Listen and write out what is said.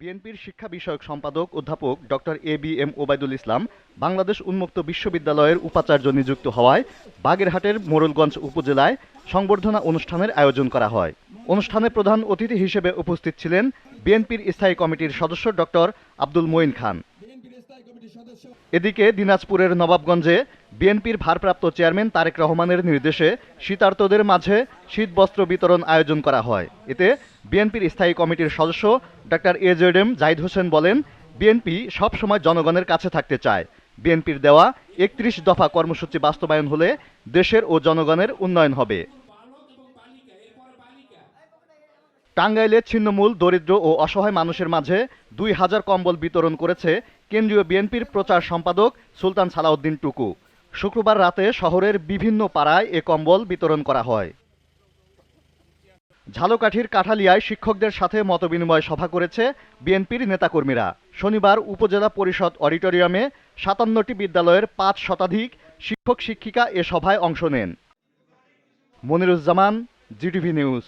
বিএনপির শিক্ষা বিষয়ক সম্পাদক অধ্যাপক ডক্টর এ.বি.এম. ওবায়দুল ইসলাম বাংলাদেশ উন্মুক্ত বিশ্ববিদ্যালয়ের উপাচার্য নিযুক্ত হওয়ায় বাগেরহাটের মোড়েলগঞ্জ উপজেলায় সংবর্ধনা অনুষ্ঠানের আয়োজন করা হয়। অনুষ্ঠানে প্রধান অতিথি হিসেবে উপস্থিত ছিলেন বিএনপির স্থায়ী কমিটির সদস্য ডক্টর আব্দুল মঈন খান। এদিকে দিনাজপুরের নবাবগঞ্জে বিএনপির ভারপ্রাপ্ত চেয়ারম্যান তারেক রহমানের নির্দেশে শীতার্তদের মাঝে শীতবস্ত্র বিতরণ আয়োজন করা হয়। এতে বিএনপির স্থায়ী কমিটির সদস্য ডক্টর এ.জেড.এম. জাহিদ হোসেন বলেন, বিএনপি সবসময় জনগণের কাছে থাকতে চায়। বিএনপির দেওয়া ৩১ দফা কর্মসূচি বাস্তবায়ন হলে দেশের ও জনগণের উন্নয়ন হবে। টাঙ্গাইলে ছিন্নমূল দরিদ্র ও অসহায় মানুষের মাঝে ২,০০০ কম্বল বিতরণ করেছে কেন্দ্রীয় বিএনপির প্রচার সম্পাদক সুলতান সালাউদ্দিন টুকু। শুক্রবার রাতে শহরের বিভিন্ন পাড়ায় এ কম্বল বিতরণ করা হয়। ঝালকাঠির কাঠালিয়ায় শিক্ষকদের সাথে মতবিনিময় সভা করেছে বিএনপির নেতাকর্মীরা। শনিবার উপজেলা পরিষদ অডিটোরিয়ামে ৫৭টি বিদ্যালয়ের ৫ শতাধিক শিক্ষক শিক্ষিকা এ সভায় অংশ নেন। Moniruzzaman, GTV news.